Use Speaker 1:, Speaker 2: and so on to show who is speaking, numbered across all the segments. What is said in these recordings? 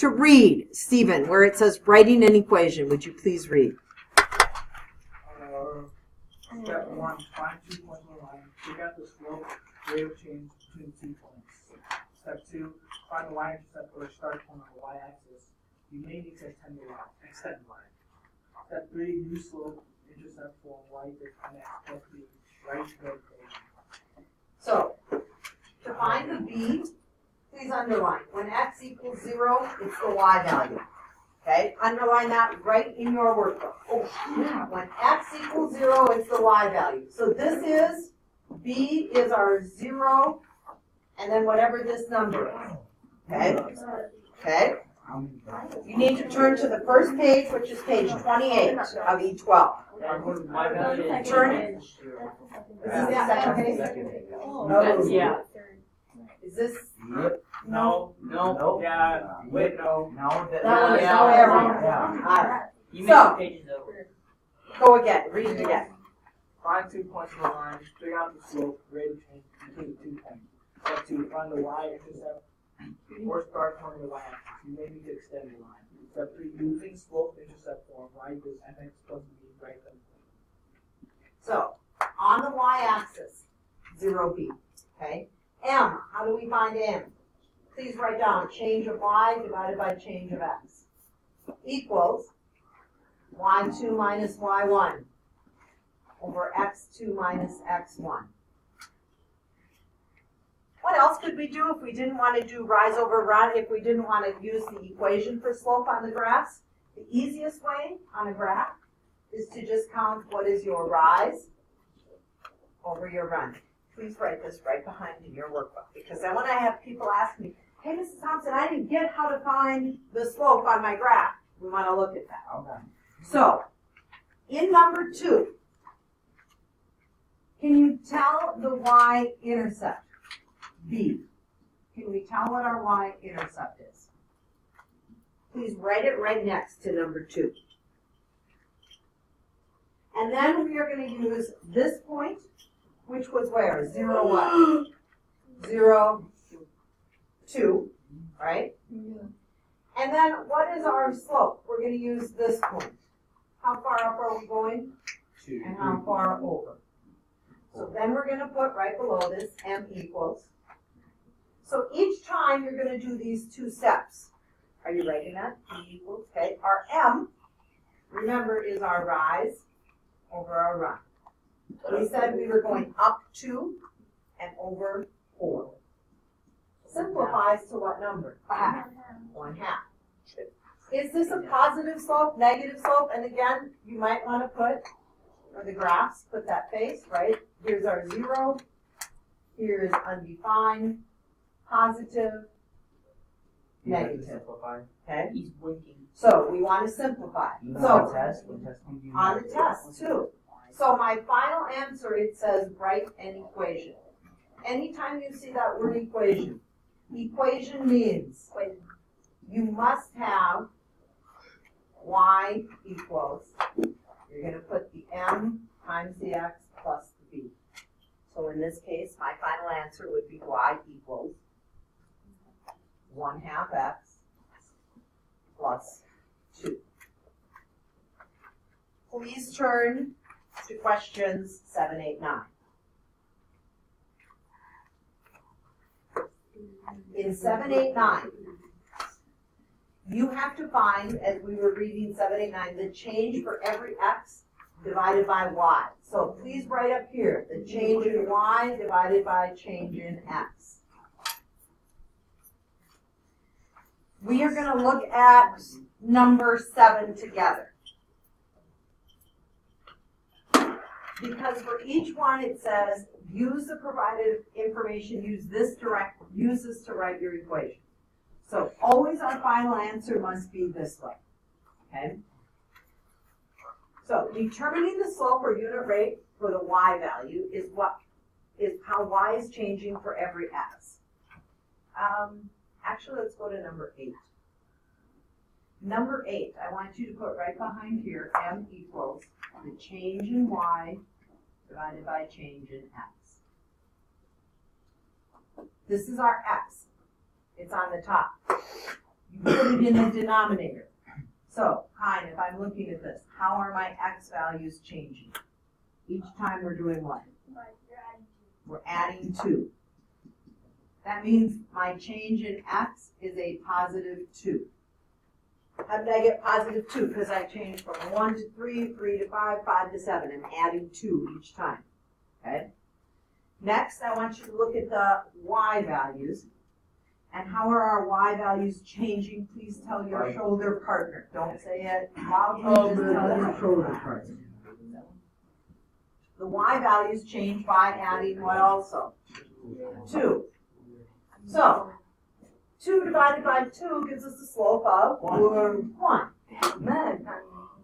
Speaker 1: to read, Stephen, where it says writing an equation. Would you please read?
Speaker 2: Step 1, find 2 points on the line. Figure out the slope, rate of change between 2 points. Step 2, find the y-intercept or start point on the y-axis. You may need to extend the line. Step 3, use slope, intercept form y equals mx plus b. Write the equation.
Speaker 1: So, to find the b, please underline. When x equals 0, it's the y value. Okay? Underline that right in your workbook. Oh, yeah. When x equals 0, it's the y value. So this is, b is our 0, and then whatever this number is. Okay? Okay? You need to turn to the first page, which is page 28 of E12. Turn it. Is this the second page? No.
Speaker 3: Yeah.
Speaker 1: Is this?
Speaker 2: No. Yeah. Wait, no.
Speaker 1: That one is no error.
Speaker 3: Yeah.
Speaker 1: All right.
Speaker 3: You
Speaker 1: So,
Speaker 3: made the pages over.
Speaker 1: Go again. Read it again.
Speaker 2: Find 2 points on the line. Figure out the slope, rate of change between the 2 points. Step 2, find the y-intercept or start point on the y-axis. You may need to extend the line. Step 3, using slope intercept form, y equals mx plus b, write them.
Speaker 1: So, on the y-axis, 0b. Okay? M, how do we find M? Please write down change of y divided by change of x equals y2 minus y1 over x2 minus x1. What else could we do if we didn't want to do rise over run, if we didn't want to use the equation for slope on the graphs? The easiest way on a graph is to just count what is your rise over your run. Please write this right behind in your workbook, because then when I have people ask me, hey, Mrs. Thompson, I didn't get how to find the slope on my graph, we want to look at that.
Speaker 3: Okay.
Speaker 1: So, in number 2, can you tell the y-intercept? B. Can we tell what our y-intercept is? Please write it right next to number 2. And then we are going to use this point, which was where? 0 what? 0, 2, right? And then what is our slope? We're going to use this point. How far up are we going?
Speaker 2: 2.
Speaker 1: And how far over? So then we're going to put right below this m equals. So each time you're going to do these 2 steps. Are you writing that? E equals, okay. Our m, remember, is our rise over our run. We said we were going up 2 and over 4. Simplifies to what number? 1/2. Is this a positive slope, negative slope? And again, you might want to put, or the graphs, put that face, right? Here's our 0. Here's undefined, positive, negative. Okay?
Speaker 3: He's blinking.
Speaker 1: So we want to simplify. So on the test too. So my final answer, it says write an equation. Anytime you see that word equation means you must have y equals, you're going to put the m times the x plus the b. So in this case, my final answer would be y equals 1/2 x plus 2. Please turn to questions 7, 8, 9. In 7, 8, 9, you have to find, as we were reading 7, 8, 9, the change for every x divided by y. So please write up here, the change in y divided by change in x. We are going to look at number 7 together. Because for each one it says, use the provided information, use this to write your equation. So always our final answer must be this way, okay? So determining the slope or unit rate for the y value is how y is changing for every x. Actually, let's go to number 8. Number 8, I want you to put right behind here, m equals the change in y divided by change in x. This is our x. It's on the top. You put it in the denominator. So, Hein, if I'm looking at this, how are my x values changing? Each time we're doing what? We're adding 2. That means my change in x is a positive 2. How did I get positive 2? Because I changed from 1 to 3, 3 to 5, 5 to 7. I'm adding 2 each time. Okay? Next, I want you to look at the y values. And how are our y values changing? Please tell your shoulder partner. Don't say it loudly, just tell your shoulder partner. The y values change by adding what also? 2. So, 2 divided by 2 gives us a slope of 1.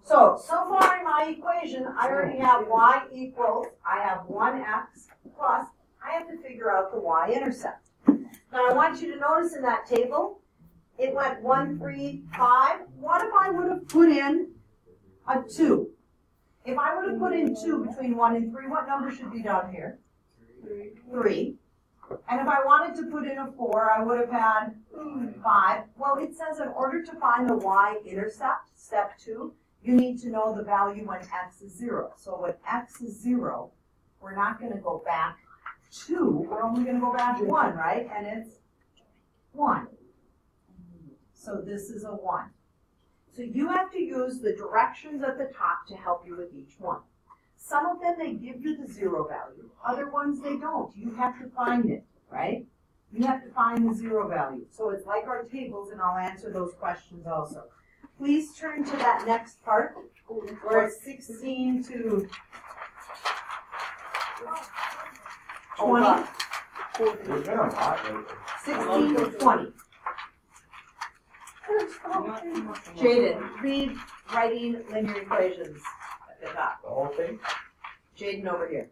Speaker 1: So far in my equation, I already have y equals, I have 1x plus, I have to figure out the y-intercept. Now I want you to notice in that table, it went 1, 3, 5. What if I would have put in a 2? If I would have put in 2 between 1 and 3, what number should be down here? 3. And if I wanted to put in a 4, I would have had 5. Well, it says in order to find the y-intercept, step 2, you need to know the value when x is 0. So when x is 0, we're not going to go back 2, we're only going to go back 1, right? And it's 1. So this is a 1. So you have to use the directions at the top to help you with each one. Some of them, they give you the 0 value. Other ones, they don't. You have to find it, right? You have to find the 0 value. So it's like our tables, and I'll answer those questions also. Please turn to that next part, where it's 16 to 20. 16 to 20. Jaden, read writing linear equations at the top.
Speaker 3: The whole thing?
Speaker 1: Jaden over here.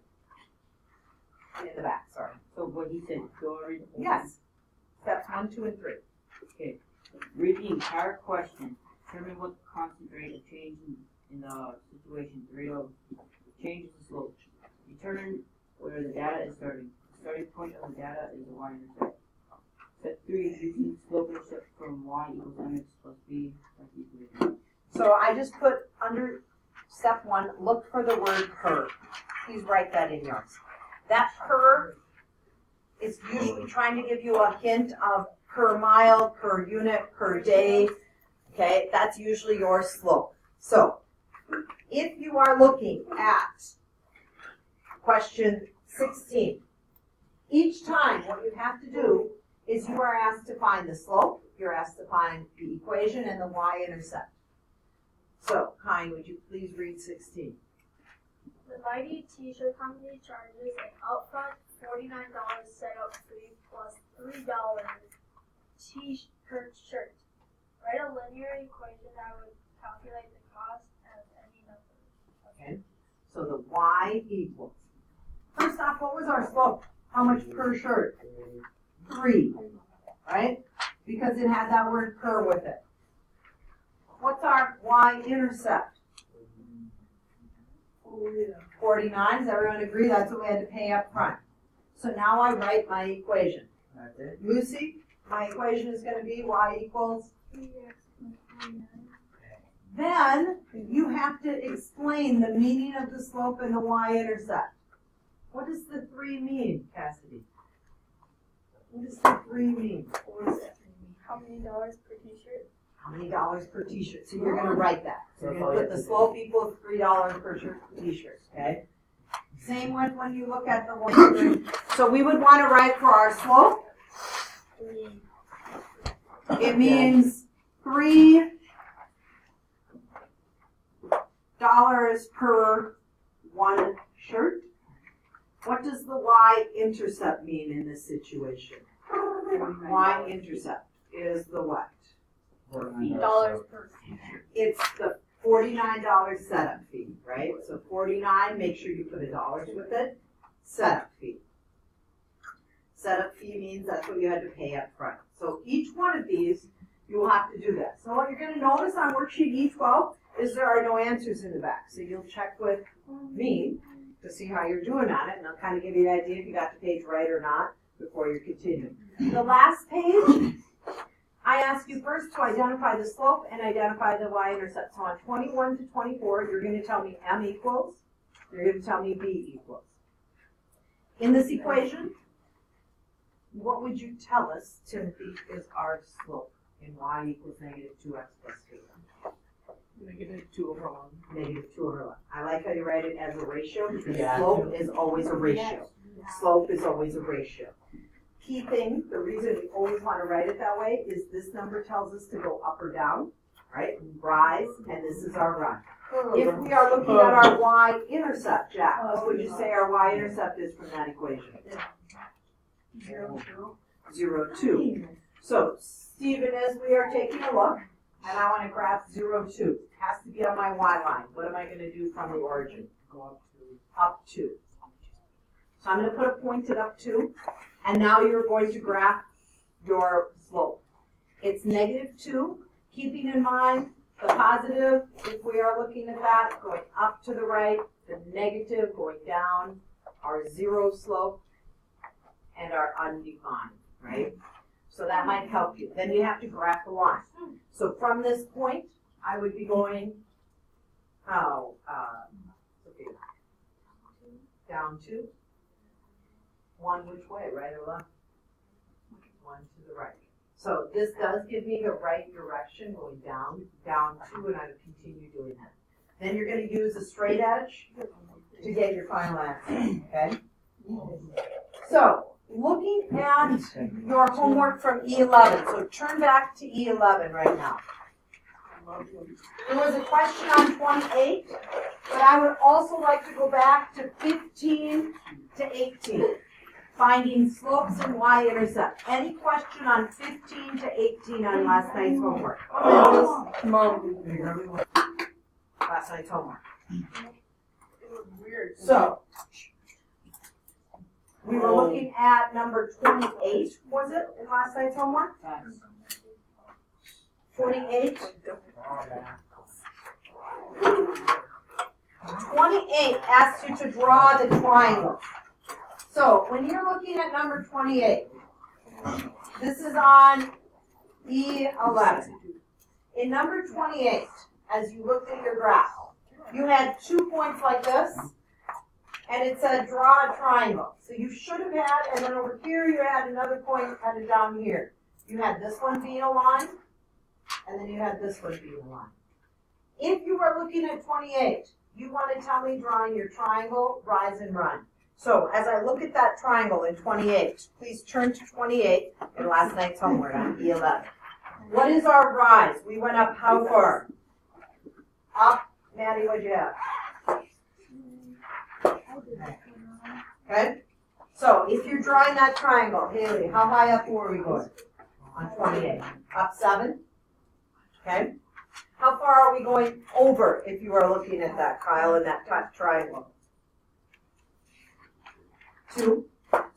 Speaker 1: In the back, sorry.
Speaker 4: So what he said, go read the whole
Speaker 1: Yes. Steps 1, 2, and 3.
Speaker 4: Okay. Read the entire question. Determine what the constant rate of change in the situation. The rate of change is the slope. Determine where the data is starting. The starting point of the data is the y-intercept. Step 3 is using slope intercept from y equals mx plus b like equation.
Speaker 1: So I just put under step 1, look for the word per. Please write that in yours. That per is usually trying to give you a hint of per mile, per unit, per day. Okay, that's usually your slope. So if you are looking at question 16, each time what you have to do is you are asked to find the slope, you're asked to find the equation and the y-intercept. So, Hein, would you please read 16?
Speaker 5: The Mighty T-shirt company charges an upfront $49 setup fee plus $3 T-shirt shirt. Write a linear equation that would calculate the cost as any number.
Speaker 1: Okay. So the y equals. First off, what was our slope? How much per shirt? 3, right? Because it had that word per with it. What's our y-intercept? 49. Does everyone agree? That's what we had to pay up front. So now I write my equation. Lucy, my equation is going to be y equals. Then you have to explain the meaning of the slope and the y-intercept. What does the 3 mean, Cassidy? What does the 3 mean?
Speaker 5: What does that mean? How many dollars per t-shirt?
Speaker 1: How many dollars per t-shirt? So you're going to write that. So you're going to put the slope equals $3 per t-shirt, okay? Same with when you look at the one. So we would want to write for our slope. It means $3 per one shirt. What does the y-intercept mean in this situation? Y-intercept is the what?
Speaker 5: $8 per t-shirt.
Speaker 1: It's the $49 setup fee, right? So 49, make sure you put a dollar with it. Setup fee. Setup fee means that's what you had to pay up front. So each one of these, you will have to do that. So what you're going to notice on worksheet E12 is there are no answers in the back. So you'll check with me to see how you're doing on it, and I'll kind of give you an idea if you got the page right or not before you continue. The last page, I ask you first to identify the slope and identify the y-intercept. So on 21 to 24, you're going to tell me m equals, you're going to tell me b equals. In this equation, what would you tell us, Timothy, is our slope in y equals negative 2x plus 2?
Speaker 2: Negative 2 over 1.
Speaker 1: Negative 2 over 1. I like how you write it as a ratio because
Speaker 2: Yeah.
Speaker 1: slope is always a ratio. Slope is always a ratio. Key thing, the reason we always want to write it that way is this number tells us to go up or down, right? Rise, and this is our run. If we are looking at our y-intercept, Jack, what would you say our y-intercept is from that equation?
Speaker 5: 0,
Speaker 1: 0, 2. So, Stephen, as we are taking a look, and I want to graph 0, 2. It has to be on my y line. What am I going to do from the origin?
Speaker 2: Go up to.
Speaker 1: Up 2. So I'm going to put a point at up 2, and now you're going to graph your slope. It's negative 2, keeping in mind the positive, if we are looking at that, going up to the right, the negative going down, our 0 slope, and our undefined, right? So that might help you. Then you have to graph the line. So from this point, I would be going, down 2. 1 which way, right or left? 1 to the right. So this does give me the right direction, going down 2, and I would continue doing that. Then you're going to use a straight edge to get your final answer, okay? So, looking at your homework from E11, so turn back to E11 right now. There was a question on 28, but I would also like to go back to 15 to 18. Finding slopes and y-intercept. Any question on 15 to 18 on last night's homework? Last night's homework.
Speaker 5: weird.
Speaker 1: So, we were looking at number 28, was it, in last night's homework? 28. 28 asks you to draw the triangle. So, when you're looking at number 28, this is on E11. In number 28, as you looked at your graph, you had 2 points like this, and it said draw a triangle. So you should have had, and then over here you had another point kind of down here. You had this one being a line, and then you had this one being a line. If you are looking at 28, you want to tell me drawing your triangle, rise and run. So as I look at that triangle in 28, please turn to 28 in last night's homework on E11. What is our rise? We went up how far? Up. Maddie, what'd you have? Okay. So if you're drawing that triangle, Haley, how high up were we going? On 28. Up 7. Okay. How far are we going over if you are looking at that, Kyle, in that triangle? 2.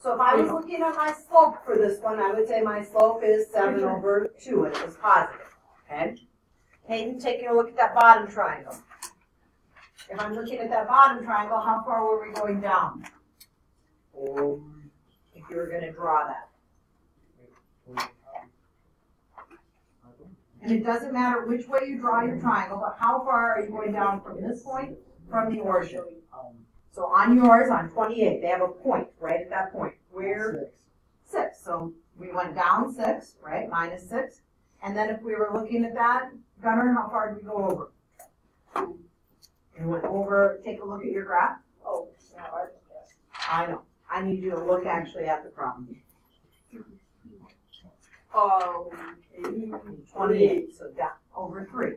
Speaker 1: So if I was looking at my slope for this one, I would say my slope is 7 over 2, and it was positive. Okay? Hayden, taking a look at that bottom triangle. If I'm looking at that bottom triangle, how far were we going down? If you were going to draw that. And it doesn't matter which way you draw your triangle, but how far are you going down from this point, from the origin? So on yours, on 28, they have a point right at that point. Where? 6. So we went down 6, right? Minus 6. And then if we were looking at that, Gunnar, how far did we go over? And went over, take a look at your graph.
Speaker 5: Oh, it's not hard to guess.
Speaker 1: I know. I need you to look actually at the problem.
Speaker 5: Oh,
Speaker 1: 28, so down over 3.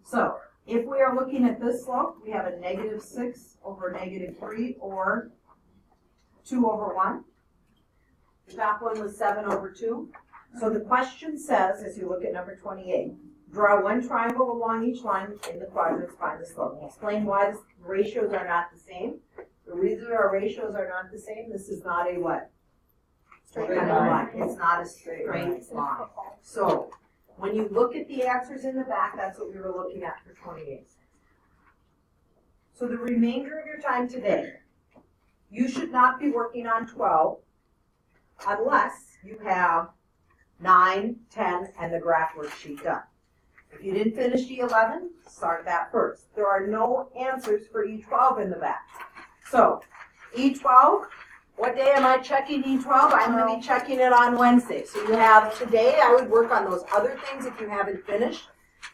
Speaker 1: So if we are looking at this slope, we have a negative 6 over negative 3, or 2 over 1. The top one was 7 over 2. So the question says, as you look at number 28, draw one triangle along each line in the quadrants, find the slope. Explain why the ratios are not the same. The reason our ratios are not the same, this is not a what? Straight line. It's not a straight line. So when you look at the answers in the back, that's what we were looking at for 28. So the remainder of your time today, you should not be working on 12 unless you have 9, 10, and the graph worksheet done. If you didn't finish E11, start that first. There are no answers for E12 in the back. So, E12, what day am I checking E12? I'm going to be checking it on Wednesday. So you have today, I would work on those other things if you haven't finished.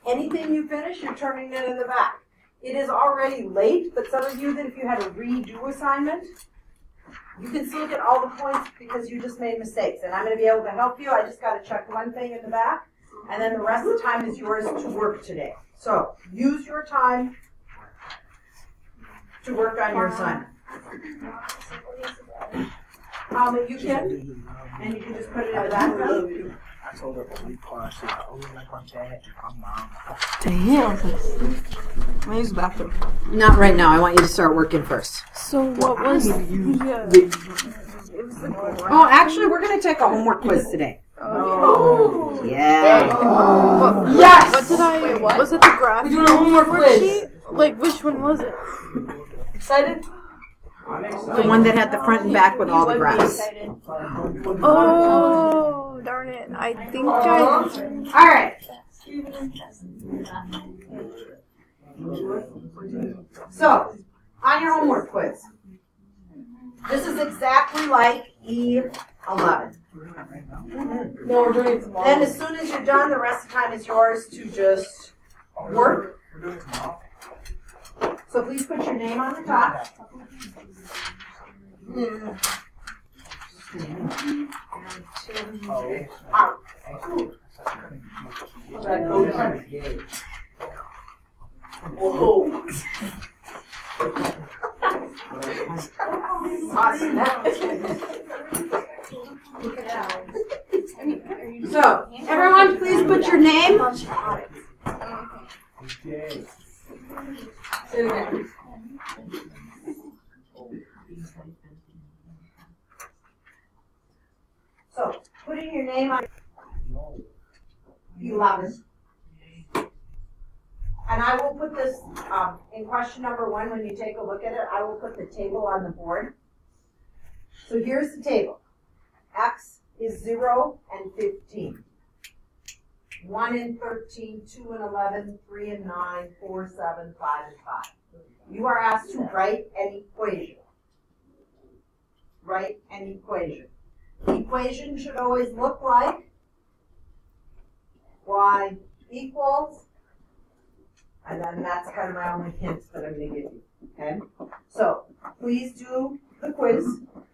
Speaker 1: Anything you finish, you're turning it in the back. It is already late, but some of you that if you had a redo assignment, you can still get all the points because you just made mistakes. And I'm going to be able to help you. I just got to check one thing in the back, and then the rest of the time is yours to work today. So use your time to work on your assignment. You can, and you can just put it in the background.
Speaker 2: I told her only part. She's like, oh, like my dad and my mom.
Speaker 3: Damn. I'm gonna use the bathroom.
Speaker 1: Not right now. I want you to start working first.
Speaker 3: So what was?
Speaker 1: Oh, actually, we're going to take a homework quiz today.
Speaker 3: Oh.
Speaker 1: Yeah.
Speaker 3: Yes. What did I? Was it the graph?
Speaker 1: We're doing a homework quiz.
Speaker 3: Like which one was it?
Speaker 1: Excited? The one that had the front and back with all the graphs.
Speaker 3: Oh, darn it! I think I.
Speaker 1: All right. So, on your homework quiz, this is exactly like E11.
Speaker 3: No, we're doing it tomorrow.
Speaker 1: Then as soon as you're done, the rest of the time is yours to just work. So please put your name on the top. Out. Whoa. So, everyone, please put your name.
Speaker 2: Okay.
Speaker 1: Say it again. So, putting your name on 11. And I will put this in question number 1 when you take a look at it. I will put the table on the board. So here's the table. X is 0 and 15. 1 and 13, 2 and 11, 3 and 9, 4, 7, 5 and 5. You are asked to write an equation. Write an equation. The equation should always look like y equals, and then that's kind of my only hint that I'm going to give you. Okay? So please do the quiz.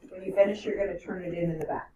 Speaker 1: When you finish, you're going to turn it in the back.